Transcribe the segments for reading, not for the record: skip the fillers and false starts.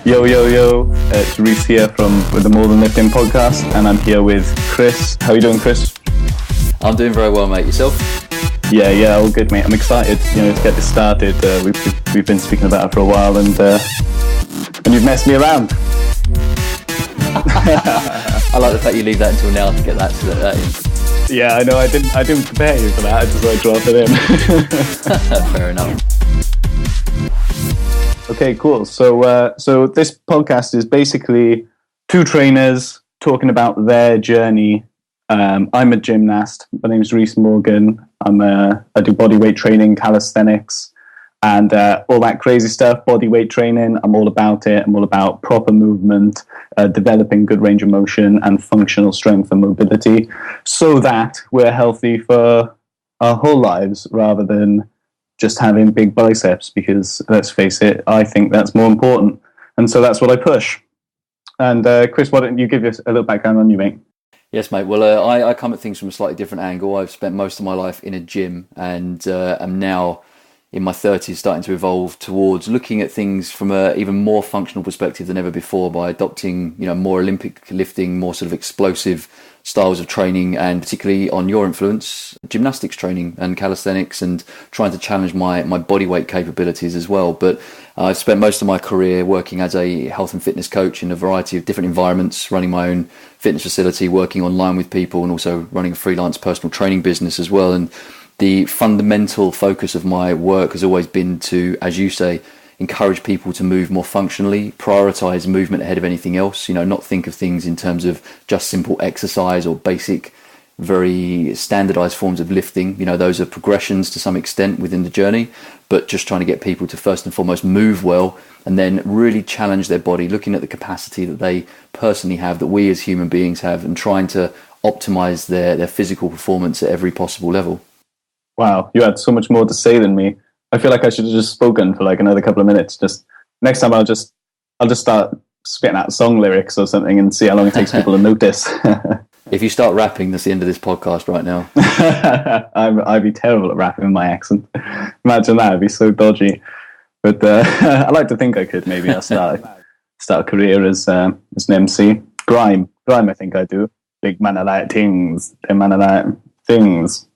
Yo, it's Rhys here with the More Than Lifting podcast, and I'm here with Chris. How are you doing, Chris? I'm doing very well, mate. Yourself? Yeah, all good, mate. I'm excited, to get this started. We've been speaking about it for a while, and you've messed me around. I like the fact you leave that until now to get that in. Yeah, I know. I didn't prepare you for that. I just dropped it in. Fair enough. Okay, cool. So this podcast is basically two trainers talking about their journey. I'm a gymnast. My name's Rhys Morgan. I do bodyweight training, calisthenics, and all that crazy stuff. Bodyweight training. I'm all about it. I'm all about proper movement, developing good range of motion, and functional strength and mobility, so that we're healthy for our whole lives rather than just having big biceps, because let's face it, I think that's more important. And so that's what I push. And Chris, why don't you give us a little background on you, mate? Yes, mate. Well, I come at things from a slightly different angle. I've spent most of my life in a gym, and am now in my 30s starting to evolve towards looking at things from a even more functional perspective than ever before, by adopting, more Olympic lifting, more sort of explosive styles of training, and particularly on your influence, gymnastics training and calisthenics, and trying to challenge my body weight capabilities as well. But I've spent most of my career working as a health and fitness coach in a variety of different environments, running my own fitness facility, working online with people, and also running a freelance personal training business as well. And the fundamental focus of my work has always been to, as you say, encourage people to move more functionally, prioritize movement ahead of anything else, not think of things in terms of just simple exercise or basic, very standardized forms of lifting. Those are progressions to some extent within the journey, but just trying to get people to first and foremost move well, and then really challenge their body, looking at the capacity that they personally have, that we as human beings have, and trying to optimize their physical performance at every possible level. Wow, you had so much more to say than me. I feel like I should have just spoken for another couple of minutes. Just next time I'll just start spitting out song lyrics or something and see how long it takes people to notice. If you start rapping, that's the end of this podcast right now. I'd be terrible at rapping with my accent. Imagine that, it'd be so dodgy. But I like to think I could. Maybe I'll start a career as an MC. Grime, I think I do. Big man, I like things. Them man, I like things.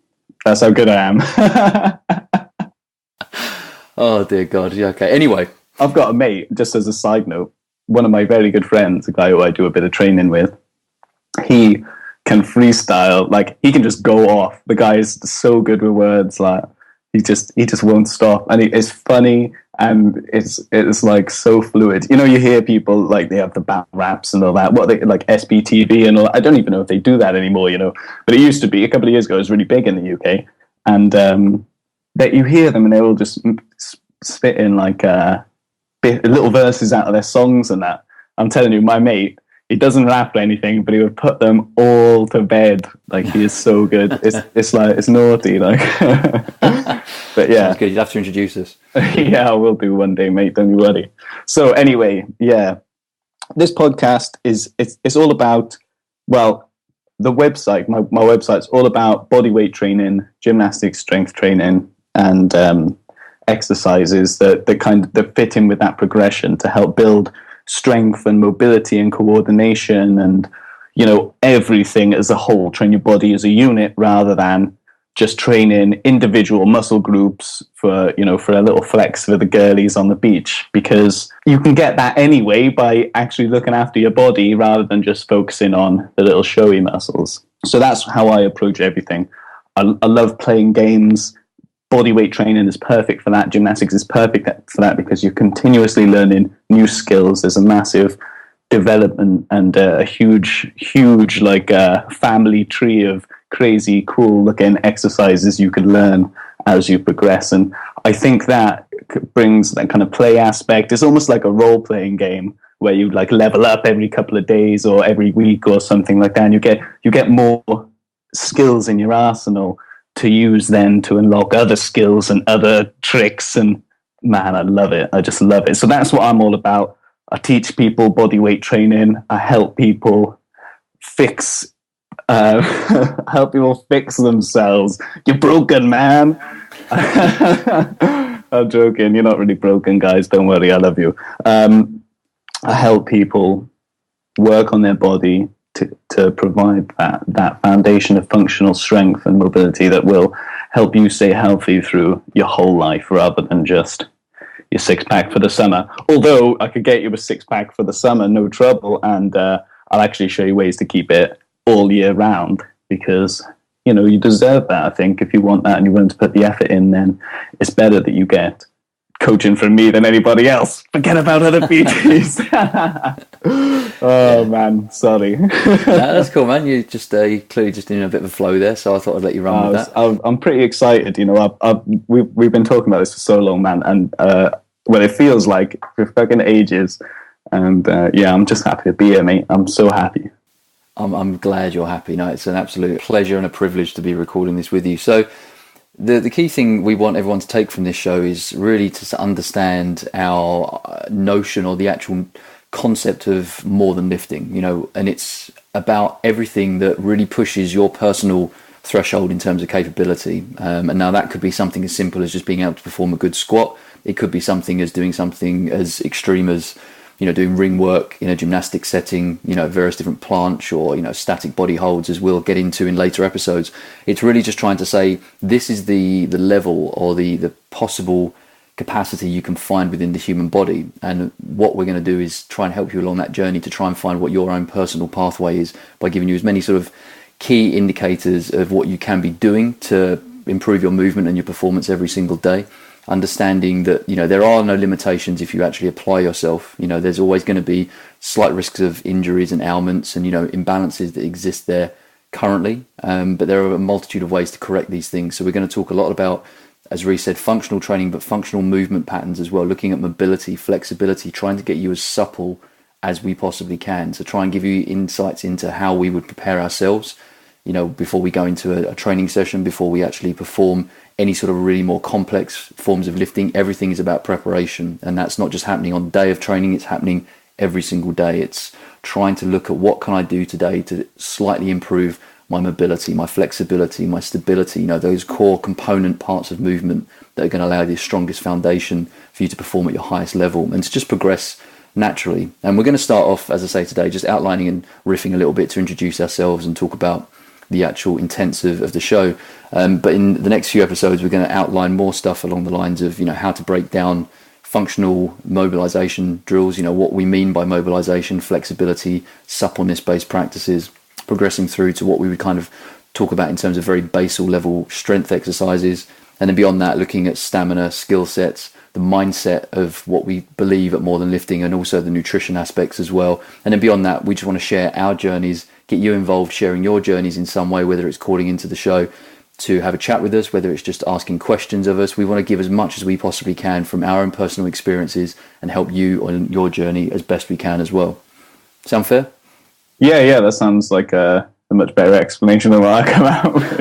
That's how good I am. Oh, dear God. Yeah, okay. Anyway. I've got a mate, just as a side note, one of my very good friends, a guy who I do a bit of training with, he can freestyle. He can just go off. The guy is so good with words. He just won't stop. And it's funny, and it's so fluid. You hear people, they have the battle raps and all that. What they, SBTV and all that. I don't even know if they do that anymore, But it used to be, a couple of years ago, it was really big in the UK. And that you hear them and they will just spit in little verses out of their songs and that. I'm telling you, my mate, he doesn't rap or anything, but he would put them all to bed. He is so good. It's naughty, But yeah. Sounds good. You'd have to introduce us. Yeah, I will do one day, mate. Don't you worry. So anyway, yeah, this podcast it's all about, the website. My website's all about bodyweight training, gymnastics, strength training, and exercises that fit in with that progression to help build strength and mobility and coordination and everything as a whole. Train your body as a unit rather than just training individual muscle groups for a little flex for the girlies on the beach, because you can get that anyway by actually looking after your body rather than just focusing on the little showy muscles. So that's how I approach everything. I love playing games. Bodyweight training is perfect for that. Gymnastics is perfect for that, because you're continuously learning new skills. There's a massive development and a huge family tree of crazy, cool looking exercises you can learn as you progress. And I think that brings that kind of play aspect. It's almost like a role playing game where you level up every couple of days or every week or something like that. And you get more skills in your arsenal to use then to unlock other skills and other tricks. And man, I love it. I just love it. So that's what I'm all about. I teach people bodyweight training. I help people fix themselves. You're broken, man. I'm joking. You're not really broken, guys. Don't worry. I love you. I help people work on their body to provide that foundation of functional strength and mobility that will help you stay healthy through your whole life rather than just your six-pack for the summer. Although I could get you a six-pack for the summer, no trouble, and I'll actually show you ways to keep it all year round, because you deserve that. I think if you want that and you're willing to put the effort in, then it's better that you get coaching from me than anybody else. Forget about other PTs. Oh man, sorry. No, that's cool, man. You clearly just in a bit of a flow there, so I thought I'd let you run with that. I'm pretty excited. We've been talking about this for so long, man, and it feels like for fucking ages. And I'm just happy to be here, mate. I'm so happy. I'm glad you're happy. No, it's an absolute pleasure and a privilege to be recording this with you. So the key thing we want everyone to take from this show is really to understand our notion or the actual concept of more than lifting, and it's about everything that really pushes your personal threshold in terms of capability. And now that could be something as simple as just being able to perform a good squat. It could be something as doing something as extreme as doing ring work in a gymnastic setting, various different planche or, static body holds, as we'll get into in later episodes. It's really just trying to say this is the level or the possible capacity you can find within the human body. And what we're going to do is try and help you along that journey to try and find what your own personal pathway is by giving you as many sort of key indicators of what you can be doing to improve your movement and your performance every single day. Understanding that there are no limitations if you actually apply yourself. There's always going to be slight risks of injuries and ailments and imbalances that exist there currently, but there are a multitude of ways to correct these things. So we're going to talk a lot about, as Rhys said, functional training, but functional movement patterns as well, looking at mobility, flexibility, trying to get you as supple as we possibly can. So try and give you insights into how we would prepare ourselves before we go into a training session, before we actually perform any sort of really more complex forms of lifting. Everything is about preparation, and that's not just happening on the day of training, it's happening every single day. It's trying to look at what can I do today to slightly improve my mobility, my flexibility, my stability, those core component parts of movement that are going to allow the strongest foundation for you to perform at your highest level and to just progress naturally. And we're going to start off, as I say today, just outlining and riffing a little bit to introduce ourselves and talk about the actual intensive of the show. But in the next few episodes, we're going to outline more stuff along the lines of, how to break down functional mobilization drills, what we mean by mobilization, flexibility, suppleness-based practices, progressing through to what we would kind of talk about in terms of very basal level strength exercises. And then beyond that, looking at stamina, skill sets, the mindset of what we believe at more than lifting, and also the nutrition aspects as well. And then beyond that, we just want to share our journeys, get you involved, sharing your journeys in some way, whether it's calling into the show to have a chat with us, whether it's just asking questions of us. We want to give as much as we possibly can from our own personal experiences and help you on your journey as best we can as well. Sound fair? Yeah, that sounds like a much better explanation than what I come out with.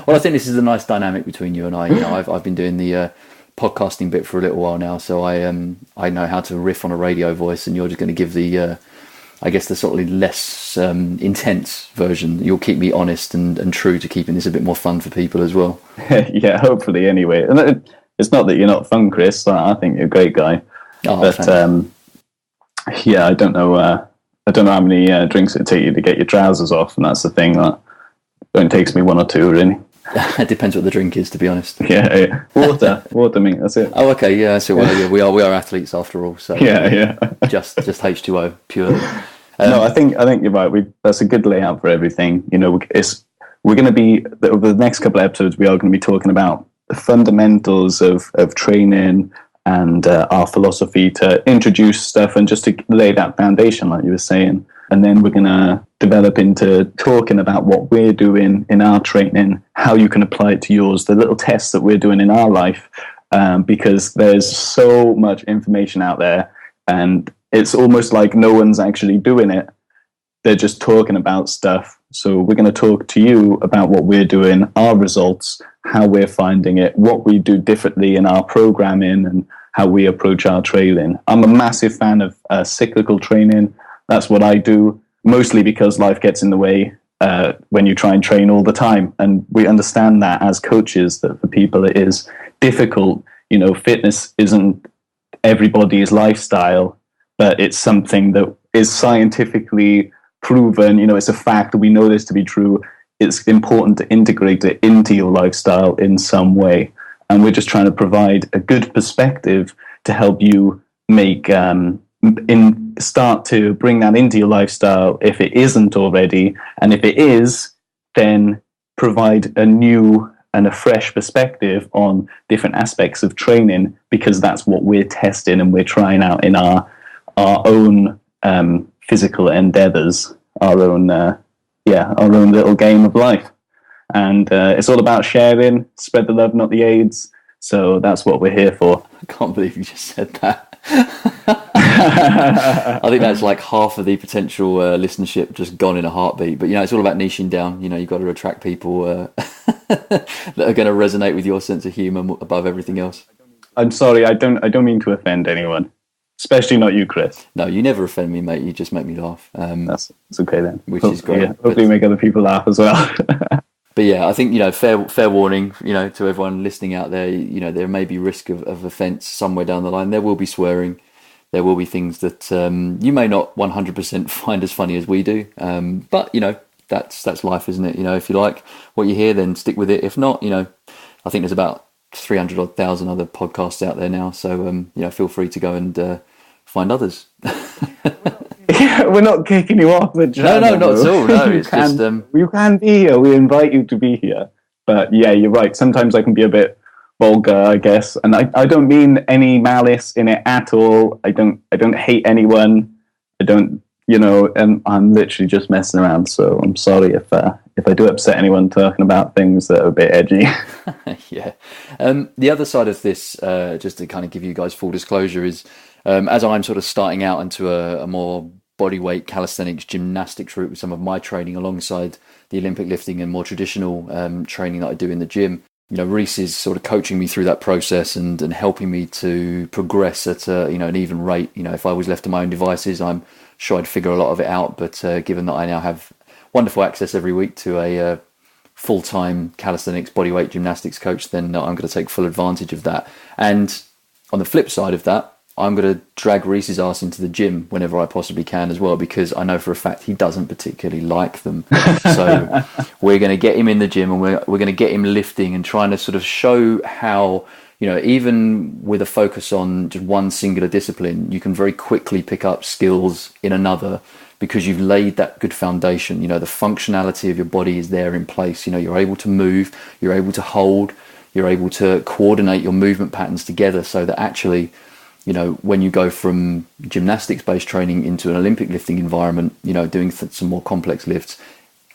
Well, I think this is a nice dynamic between you and I. I've been doing the podcasting bit for a little while now, so I know how to riff on a radio voice, and you're just going to give the the sort of less intense version. You'll keep me honest and true to keeping this a bit more fun for people as well. Yeah, hopefully. Anyway, and it's not that you're not fun, Chris. I think you're a great guy. Oh, but yeah, I don't know how many drinks it take you to get your trousers off, and that's the thing. That only takes me one or two, really. It depends what the drink is, to be honest. Yeah. Water, mate. That's it. Oh, okay. Yeah. So we are athletes after all. So yeah. Just H2O purely. No, I think you're right. That's a good layout for everything. We're going to be over the next couple of episodes. We are going to be talking about the fundamentals of training and our philosophy to introduce stuff and just to lay that foundation, like you were saying. And then we're going to develop into talking about what we're doing in our training, how you can apply it to yours, the little tests that we're doing in our life, because there's so much information out there, and it's almost like no one's actually doing it. They're just talking about stuff. So we're going to talk to you about what we're doing, our results, how we're finding it, what we do differently in our programming, and how we approach our training. I'm a massive fan of cyclical training. That's what I do, mostly because life gets in the way when you try and train all the time. And we understand that as coaches, that for people it is difficult. Fitness isn't everybody's lifestyle. but it's something that is scientifically proven. It's a fact that we know this to be true. It's important to integrate it into your lifestyle in some way. And we're just trying to provide a good perspective to help you make start to bring that into your lifestyle if it isn't already. And if it is, then provide a new and a fresh perspective on different aspects of training, because that's what we're testing and we're trying out in our own physical endeavors, our own little game of life. And it's all about sharing, spread the love, not the AIDS. So that's what we're here for. I can't believe you just said that. I think that's like half of the potential listenership just gone in a heartbeat. But it's all about niching down. You've got to attract people that are going to resonate with your sense of humour above everything else. I'm sorry, I don't mean to offend anyone, especially not you, Chris. No, you never offend me, mate. You just make me laugh. That's okay then. Which is great. Yeah, hopefully make other people laugh as well. But yeah, I think, fair warning, to everyone listening out there, there may be risk of offence somewhere down the line. There will be swearing. There will be things that you may not 100% find as funny as we do. But, that's life, isn't it? If you like what you hear, then stick with it. If not, I think there's about 300,000 other podcasts out there now. So, feel free to go and find others. Yeah, we're not kicking you off the channel. No, not at all. No, it's just you can be here. We invite you to be here. But yeah, you're right. Sometimes I can be a bit vulgar, I guess, and I don't mean any malice in it at all. I don't hate anyone. I don't, and I'm literally just messing around. So I'm sorry if I do upset anyone talking about things that are a bit edgy. Yeah. The other side of this, just to kind of give you guys full disclosure, is as I'm sort of starting out into a more bodyweight calisthenics gymnastics route with some of my training alongside the Olympic lifting and more traditional training that I do in the gym. Rhys is sort of coaching me through that process and helping me to progress at an even rate. If I was left to my own devices, I'm sure I'd figure a lot of it out. But given that I now have wonderful access every week to a full-time calisthenics bodyweight gymnastics coach, then I'm going to take full advantage of that. And on the flip side of that, I'm going to drag Rhys's ass into the gym whenever I possibly can as well, because I know for a fact he doesn't particularly like them. So we're going to get him in the gym and we're going to get him lifting and trying to sort of show how, even with a focus on just one singular discipline, you can very quickly pick up skills in another because you've laid that good foundation. The functionality of your body is there in place. You're able to move, you're able to hold, you're able to coordinate your movement patterns together so that actually, when you go from gymnastics-based training into an Olympic lifting environment, doing some more complex lifts,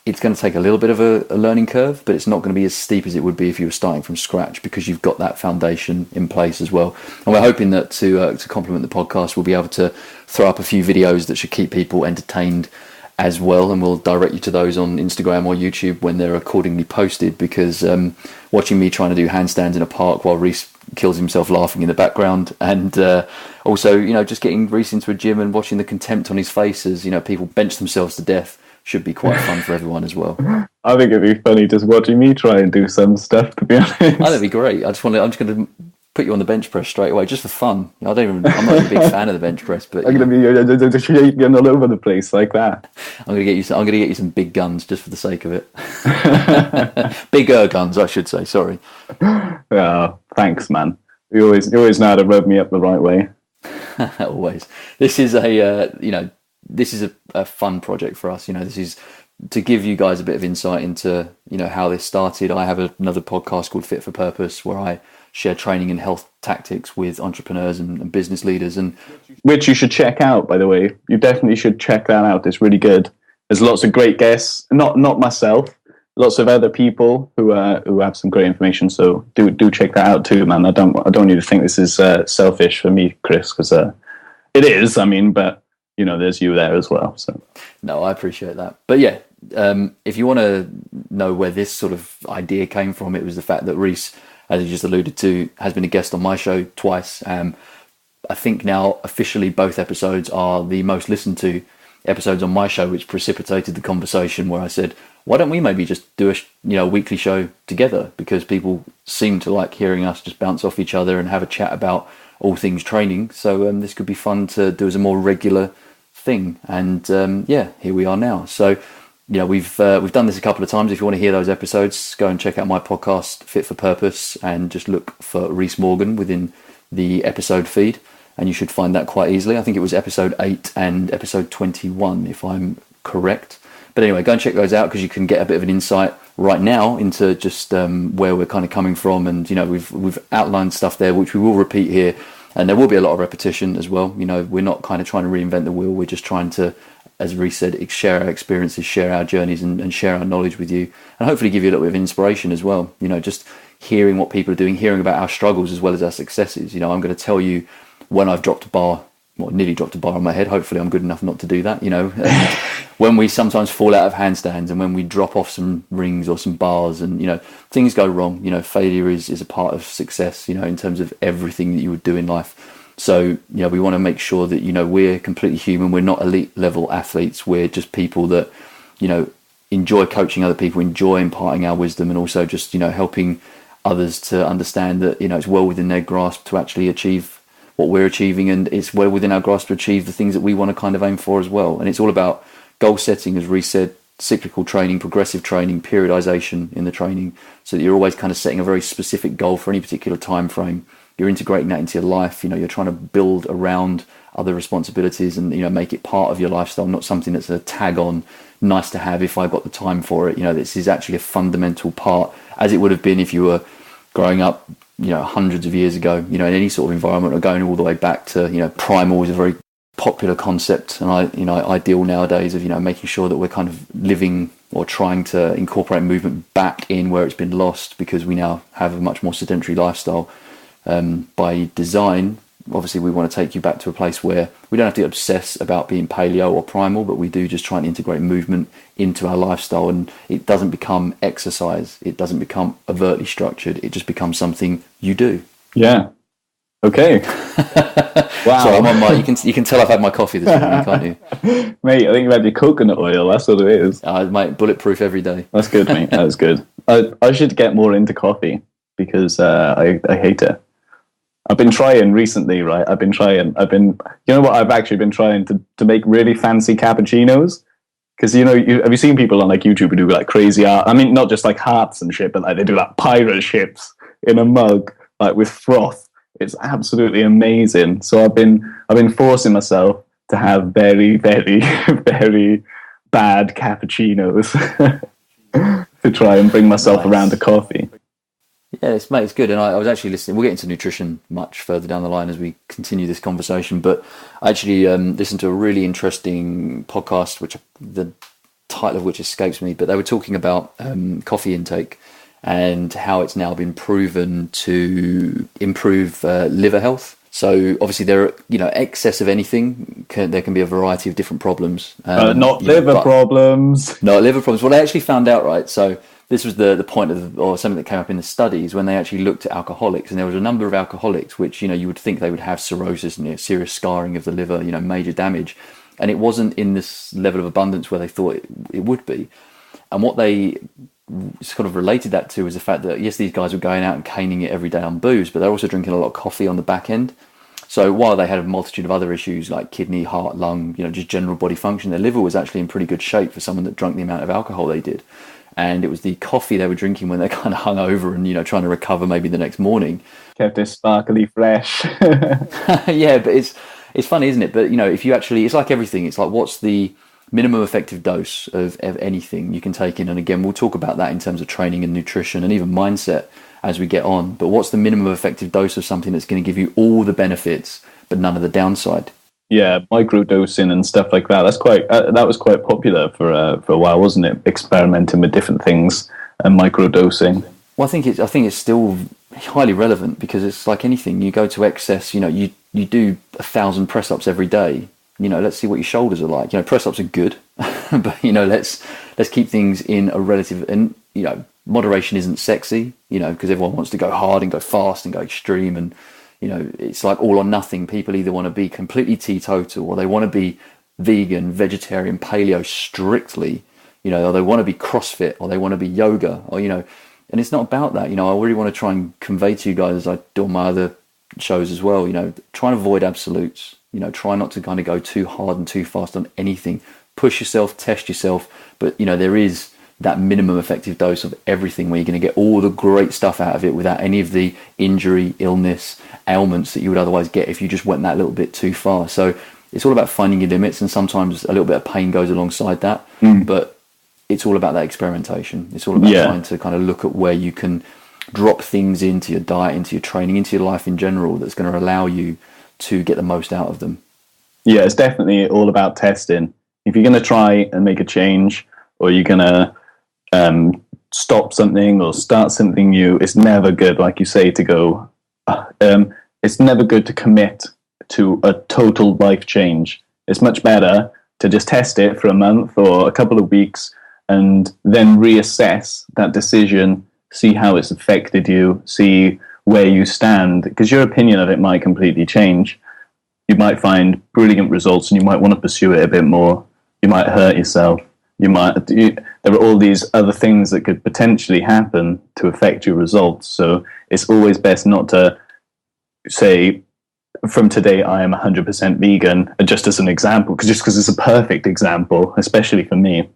it's going to take a little bit of a learning curve, but it's not going to be as steep as it would be if you were starting from scratch because you've got that foundation in place as well. And we're hoping that to complement the podcast, we'll be able to throw up a few videos that should keep people entertained as well, and we'll direct you to those on Instagram or YouTube when they're accordingly posted, because watching me trying to do handstands in a park while Rhys kills himself laughing in the background, and also just getting Rhys into a gym and watching the contempt on his face as people bench themselves to death should be quite fun for everyone as well. I think it'd be funny just watching me try and do some stuff, to be honest. I think it'd be great. I'm just going to put you on the bench press straight away just for fun. I'm not even a big fan of the bench press, but I'm going to be shaking all over the place like that. I'm going to get you some big guns just for the sake of it. Bigger guns, I should say. Sorry. Oh, thanks, man. You always know how to rub me up the right way. Always. This is a fun project for us. This is to give you guys a bit of insight into how this started. I have another podcast called Fit for Purpose where I share training and health tactics with entrepreneurs and business leaders, and which you should check out, by the way. You definitely should check that out. It's really good. There's lots of great guests, not myself, lots of other people who have some great information. So do check that out too, man. I don't want you to think this is selfish for me, Chris, because it is. I mean, but there's you there as well. So no, I appreciate that. But yeah, if you want to know where this sort of idea came from, it was the fact that Rhys, as you just alluded to, has been a guest on my show twice. I think now officially both episodes are the most listened to episodes on my show, which precipitated the conversation where I said, why don't we maybe just do a weekly show together? Because people seem to like hearing us just bounce off each other and have a chat about all things training. So this could be fun to do as a more regular thing. And here we are now. So we've done this a couple of times. If you want to hear those episodes, go and check out my podcast, Fit for Purpose, and just look for Rhys Morgan within the episode feed, and you should find that quite easily. I think it was episode 8 and episode 21, if I'm correct. But anyway, go and check those out, because you can get a bit of an insight right now into just where we're kind of coming from. And we've outlined stuff there which we will repeat here, and there will be a lot of repetition as well. We're not kind of trying to reinvent the wheel. We're just trying to, as Rhys said, share our experiences, share our journeys, and share our knowledge with you, and hopefully give you a little bit of inspiration as well. Just hearing what people are doing, hearing about our struggles as well as our successes. I'm going to tell you when I've dropped a bar, nearly dropped a bar on my head. Hopefully I'm good enough not to do that, and when we sometimes fall out of handstands, and when we drop off some rings or some bars, and things go wrong. Failure is a part of success, in terms of everything that you would do in life. So we want to make sure that we're completely human. We're not elite level athletes. We're just people that enjoy coaching other people, enjoy imparting our wisdom, and also just helping others to understand that it's well within their grasp to actually achieve what we're achieving, and it's well within our grasp to achieve the things that we want to kind of aim for as well. And it's all about goal setting, as Rhys said, cyclical training, progressive training, periodization in the training, so that you're always kind of setting a very specific goal for any particular time frame. You're integrating that into your life. You're trying to build around other responsibilities and make it part of your lifestyle, not something that's a tag on, nice to have if I've got the time for it. This is actually a fundamental part, as it would have been if you were growing up hundreds of years ago, in any sort of environment, or going all the way back to primal is a very popular concept, and ideal nowadays of making sure that we're kind of living or trying to incorporate movement back in where it's been lost, because we now have a much more sedentary lifestyle. By design, obviously we want to take you back to a place where we don't have to obsess about being paleo or primal, but we do just try and integrate movement into our lifestyle, and it doesn't become exercise. It doesn't become overtly structured. It just becomes something you do. Yeah. Okay. Wow. So I'm on my. You can tell I've had my coffee this morning, can't you? Mate, I think you had your coconut oil. That's what it is. Mate, bulletproof every day. That's good, mate. That's good. I should get more into coffee, because I hate it. I've been trying recently, right? I've been, I've actually been trying to make really fancy cappuccinos. Because, have you seen people on like YouTube who do like crazy art? I mean, not just like hearts and shit, but like they do like pirate ships in a mug, like with froth. It's absolutely amazing. So I've been forcing myself to have very, very, very bad cappuccinos to try and bring myself around to coffee. Yeah, it's good. And I was actually listening. We'll get into nutrition much further down the line as we continue this conversation. But I actually listened to a really interesting podcast, which the title of which escapes me. But they were talking about coffee intake and how it's now been proven to improve liver health. So obviously excess of anything, there can be a variety of different problems. Not liver problems. Not liver problems. Well, they actually found out, right? So this was the point or something that came up in the studies when they actually looked at alcoholics, and there was a number of alcoholics which you would think they would have cirrhosis and serious scarring of the liver, major damage, and it wasn't in this level of abundance where they thought it would be. And what they sort of related that to is the fact that yes, these guys were going out and caning it every day on booze, but they're also drinking a lot of coffee on the back end. So while they had a multitude of other issues like kidney, heart, lung, just general body function, their liver was actually in pretty good shape for someone that drank the amount of alcohol they did. And it was the coffee they were drinking when they're kind of hungover and, trying to recover maybe the next morning. Kept it sparkly fresh. Yeah, but it's funny, isn't it? But, if you actually, it's like everything. It's like, what's the minimum effective dose of anything you can take in? And again, we'll talk about that in terms of training and nutrition and even mindset as we get on. But what's the minimum effective dose of something that's going to give you all the benefits, but none of the downside? Yeah, microdosing and stuff like that. That was quite popular for a while, wasn't it? Experimenting with different things and microdosing. Well, I think it's still highly relevant, because it's like anything. You go to excess. You do 1,000 press ups every day. Let's see what your shoulders are like. Press ups are good, but let's keep things in a relative. And moderation isn't sexy. Because everyone wants to go hard and go fast and go extreme and. It's like all or nothing. People either want to be completely teetotal, or they want to be vegan, vegetarian, paleo strictly, or they want to be CrossFit, or they want to be yoga, or, and it's not about that. I really want to try and convey to you guys, as I do on my other shows as well, try and avoid absolutes. Try not to kind of go too hard and too fast on anything. Push yourself, test yourself, but there is that minimum effective dose of everything where you're going to get all the great stuff out of it without any of the injury, illness, ailments that you would otherwise get if you just went that little bit too far. So it's all about finding your limits, and sometimes a little bit of pain goes alongside that, but it's all about that experimentation. It's all about trying to kind of look at where you can drop things into your diet, into your training, into your life in general that's going to allow you to get the most out of them. Yeah, it's definitely all about testing. If you're going to try and make a change, or you're going to stop something or start something new, it's never good, like you say, to go it's never good to commit to a total life change. It's much better to just test it for a month or a couple of weeks and then reassess that decision, see how it's affected you, see where you stand, because your opinion of it might completely change. You might find brilliant results and you might want to pursue it a bit more. You might hurt yourself. There are all these other things that could potentially happen to affect your results. So it's always best not to say, from today I am 100% vegan, just as an example, because it's a perfect example, especially for me.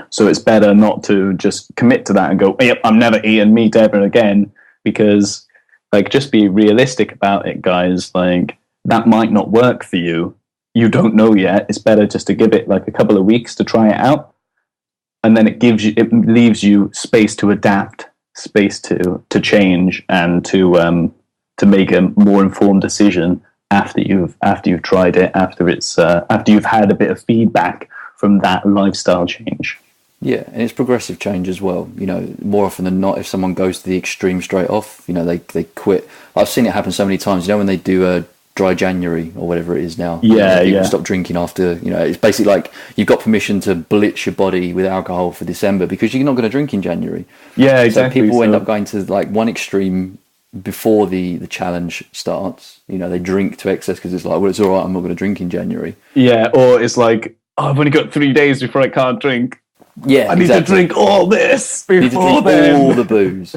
So it's better not to just commit to that and go, yep, I'm never eating meat ever again, because just be realistic about it, guys. That might not work for you. You don't know yet. It's better just to give it a couple of weeks to try it out, and then it leaves you space to adapt, space to change, and to make a more informed decision after you've tried it, after you've had a bit of feedback from that lifestyle change. Yeah, and it's progressive change as well. More often than not, if someone goes to the extreme straight off, they quit. I've seen it happen so many times. When they do a dry January or whatever it is now. People stop drinking after, it's basically like you've got permission to blitz your body with alcohol for December because you're not going to drink in January. Yeah, exactly. So people end up going to one extreme before the challenge starts. They drink to excess because it's like, well, it's all right, I'm not going to drink in January. Yeah, or it's like, I've only got 3 days before I can't drink. Yeah, I need to drink all this before then. All the booze.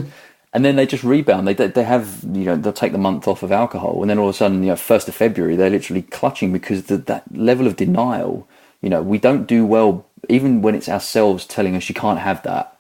And then they just rebound. They have, they'll take the month off of alcohol, and then all of a sudden, 1st of February, they're literally clutching because that level of denial. We don't do well, even when it's ourselves telling us you can't have that.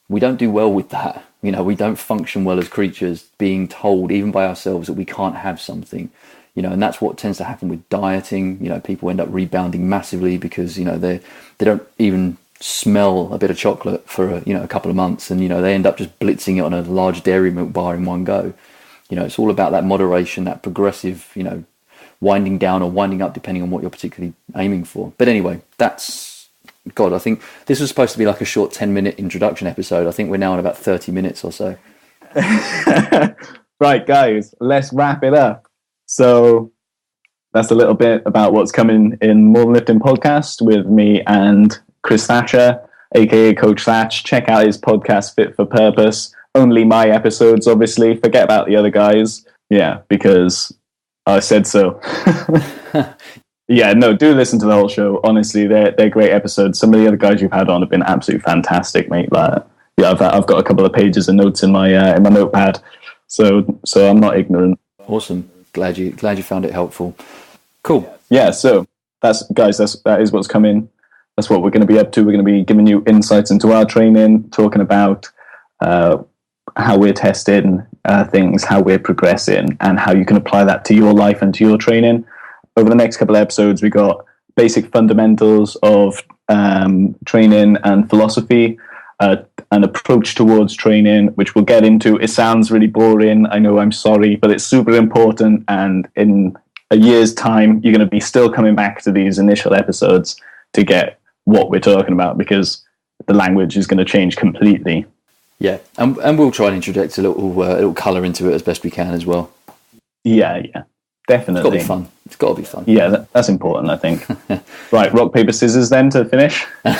We don't do well with that. We don't function well as creatures, being told even by ourselves that we can't have something. And that's what tends to happen with dieting. People end up rebounding massively because they don't even smell a bit of chocolate for a couple of months, and they end up just blitzing it on a large dairy milk bar in one go. It's all about that moderation, that progressive winding down or winding up depending on what you're particularly aiming for. But anyway, I think this was supposed to be like a short 10-minute introduction episode. I think we're now on about 30 minutes or so. Right, guys, let's wrap it up. So that's a little bit about what's coming in More Than Lifting podcast with me and Chris Thatcher, aka Coach Thatch. Check out his podcast, Fit for Purpose. Only my episodes, obviously. Forget about the other guys. Yeah, because I said so. Yeah, no, do listen to the whole show. Honestly, they're great episodes. Some of the other guys you've had on have been absolutely fantastic, mate. I've got a couple of pages of notes in my notepad, so I'm not ignorant. Awesome. Glad you found it helpful. Cool. Yeah. So that is what's coming. That's what we're going to be up to. We're going to be giving you insights into our training, talking about how we're testing things, how we're progressing, and how you can apply that to your life and to your training. Over the next couple of episodes, we got basic fundamentals of training and philosophy, an approach towards training, which we'll get into. It sounds really boring. I know, I'm sorry, but it's super important. And in a year's time, you're going to be still coming back to these initial episodes to get what we're talking about, because the language is going to change completely. Yeah, and we'll try and introduce a little colour into it as best we can as well. Yeah, definitely. It's got to be fun. Yeah, that's important, I think. Right, rock, paper, scissors then to finish. Do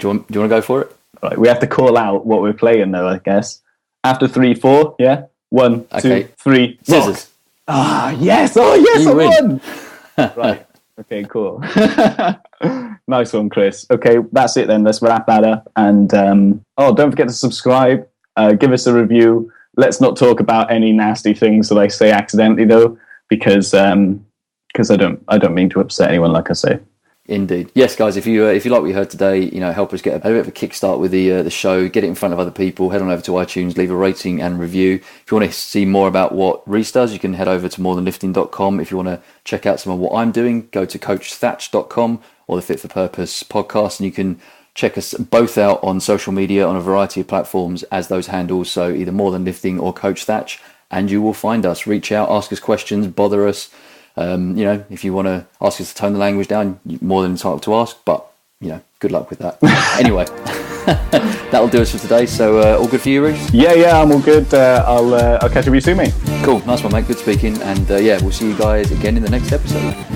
you want to go for it? Right, we have to call out what we're playing though, I guess. After 3, 4, yeah? 1, okay. 2, 3, scissors. Yes! Oh, yes, you I win. won! Right, okay, cool. Nice one, Chris. Okay, that's it then. Let's wrap that up. And don't forget to subscribe, give us a review, let's not talk about any nasty things that I say accidentally, though, because I don't mean to upset anyone, like I say. Indeed. Yes, guys, if you like what you heard today, help us get a bit of a kickstart with the show, get it in front of other people, head on over to iTunes, leave a rating and review. If you want to see more about what Rhys does, you can head over to morethanlifting.com. If you want to check out some of what I'm doing, go to coachthatch.com or the Fit for Purpose podcast, and you can check us both out on social media on a variety of platforms as those handles, so either More Than Lifting or Coach Thatch, and you will find us. Reach out, ask us questions, bother us. If you want to ask us to tone the language down, you're more than entitled to ask, but, good luck with that. Anyway, that'll do us for today. So all good for you, Rhys? Yeah, I'm all good. I'll catch up with you soon, mate. Cool. Nice one, mate. Good speaking. And we'll see you guys again in the next episode.